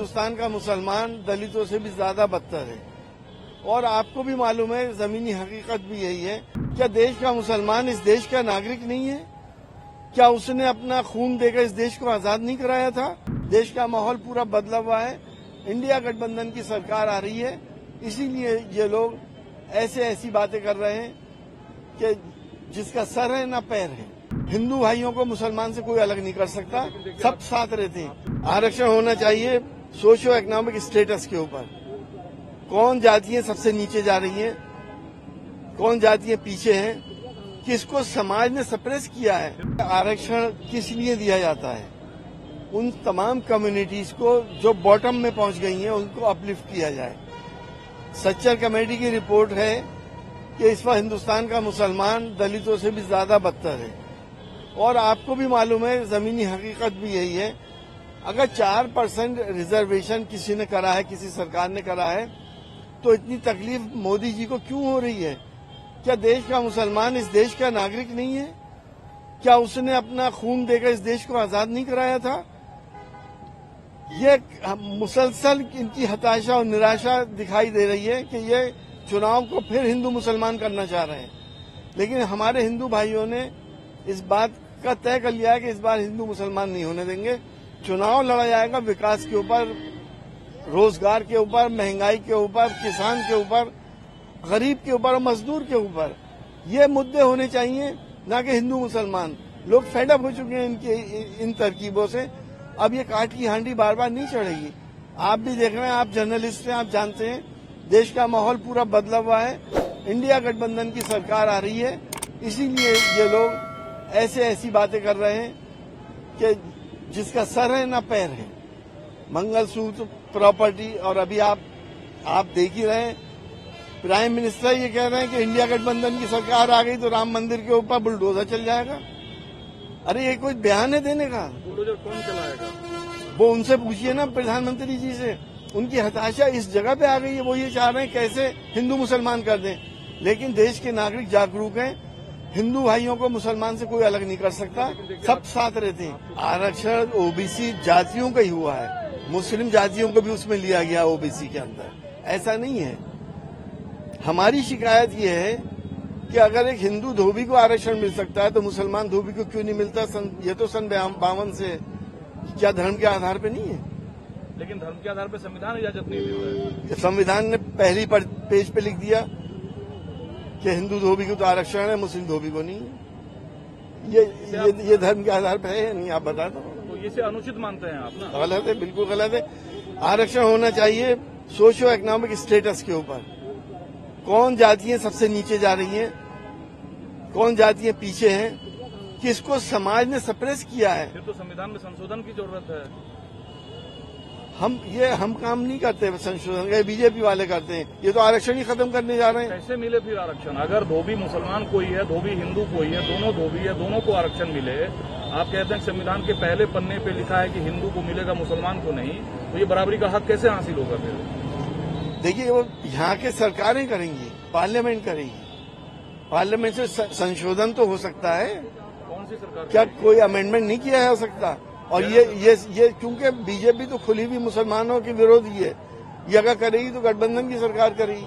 हिंदुस्तान का मुसलमान दलितों से भी ज्यादा बदतर है। और आपको भी मालूम है, जमीनी हकीकत भी यही है। क्या देश का मुसलमान इस देश का नागरिक नहीं है? क्या उसने अपना खून देकर इस देश को आजाद नहीं कराया था? देश का माहौल पूरा बदला हुआ है। इंडिया गठबंधन की सरकार आ रही है, इसीलिए ये लोग ऐसी बातें कर रहे हैं कि जिसका सर है ना पैर है। हिंदू भाइयों को मुसलमान से कोई अलग नहीं कर सकता, सब साथ रहते हैं। आरक्षण होना चाहिए सोशियो इकोनॉमिक स्टेटस के ऊपर। कौन जातियां सबसे नीचे जा रही हैं, कौन जातियां पीछे हैं, किसको समाज ने सप्रेस किया है। आरक्षण किस लिए दिया जाता है? उन तमाम कम्युनिटीज को जो बॉटम में पहुंच गई हैं, उनको अपलिफ्ट किया जाए। सच्चर कमेटी की रिपोर्ट है कि इस वक्त हिंदुस्तान का मुसलमान दलितों से भी ज्यादा बदतर है। और आपको भी मालूम है, जमीनी हकीकत भी यही है। अगर 4% रिजर्वेशन किसी ने करा है, किसी सरकार ने करा है, तो इतनी तकलीफ मोदी जी को क्यों हो रही है? क्या देश का मुसलमान इस देश का नागरिक नहीं है? क्या उसने अपना खून देकर इस देश को आजाद नहीं कराया था? ये मुसलसल इनकी हताशा और निराशा दिखाई दे रही है कि ये चुनाव को फिर हिंदू मुसलमान करना चाह रहे हैं। लेकिन हमारे हिंदू भाइयों ने इस बात का तय कर लिया है कि इस बार हिंदू मुसलमान नहीं होने देंगे। चुनाव लड़ा जाएगा विकास के ऊपर, रोजगार के ऊपर, महंगाई के ऊपर, किसान के ऊपर, गरीब के ऊपर और मजदूर के ऊपर। ये मुद्दे होने चाहिए, ना कि हिंदू मुसलमान। लोग फेडअप हो चुके हैं इन तरकीबों से। अब ये काट की हांडी बार बार नहीं चढ़ेगी। आप भी देख रहे हैं, आप जर्नलिस्ट हैं, आप जानते हैं देश का माहौल पूरा बदला हुआ है। इंडिया गठबंधन की सरकार आ रही है, इसीलिए ये लोग ऐसी बातें कर रहे हैं कि जिसका सर है ना पैर है। मंगलसूत्र, प्रॉपर्टी, और अभी आप देख ही रहे हैं, प्राइम मिनिस्टर ये कह रहे हैं कि इंडिया गठबंधन की सरकार आ गई तो राम मंदिर के ऊपर बुलडोजर चल जाएगा। अरे ये कोई बयान है देने का? बुलडोजर कौन चलाएगा? वो उनसे पूछिए ना, प्रधानमंत्री जी से। उनकी हताशा इस जगह पे आ गई है, वो ये चाह रहे हैं कैसे हिंदू मुसलमान कर दें। लेकिन देश के नागरिक जागरूक हैं, हिंदू भाइयों को मुसलमान से कोई अलग नहीं कर सकता, सब साथ रहते हैं। आरक्षण ओबीसी जातियों का ही हुआ है, मुस्लिम जातियों को भी उसमें लिया गया ओबीसी के अंदर, ऐसा नहीं है। हमारी शिकायत ये है कि अगर एक हिंदू धोबी को आरक्षण मिल सकता है तो मुसलमान धोबी को क्यों नहीं मिलता? ये तो सन 52 से, क्या धर्म के आधार पे नहीं है? लेकिन धर्म के आधार पे संविधान इजाजत नहीं देता है। संविधान ने पहली पेज पे लिख दिया कि हिंदू धोबी को तो आरक्षण है, मुस्लिम धोबी को नहीं है। ये धर्म के आधार पे है नहीं? आप बता दो। तो इसे अनुचित मानते हैं आप ना? गलत है, बिल्कुल गलत है। आरक्षण होना चाहिए सोशियो इकोनॉमिक स्टेटस के ऊपर। कौन जातियां सबसे नीचे जा रही हैं, कौन जातियां पीछे हैं, किसको समाज ने सप्रेस किया है? फिर तो संविधान में संशोधन की जरूरत है। हम काम नहीं करते संशोधन, ये बीजेपी वाले करते हैं। ये तो आरक्षण ही खत्म करने जा रहे हैं। कैसे मिले फिर आरक्षण? अगर धोबी मुसलमान कोई है, धोबी हिंदू कोई है, दोनों धोबी है, दोनों को आरक्षण मिले। आप कहते हैं संविधान के पहले पन्ने पे लिखा है कि हिंदू को मिलेगा, मुसलमान को नहीं, तो ये बराबरी का हक कैसे हासिल होगा फिर? देखिए, वो यहाँ के सरकारें करेंगी, पार्लियामेंट करेगी। पार्लियामेंट से संशोधन तो हो सकता है। कौन सी सरकार? क्या कोई अमेंडमेंट नहीं किया जा सकता? और ये क्योंकि बीजेपी तो खुली भी मुसलमानों के विरोधी है, ये अगर करेगी तो गठबंधन की सरकार करेगी।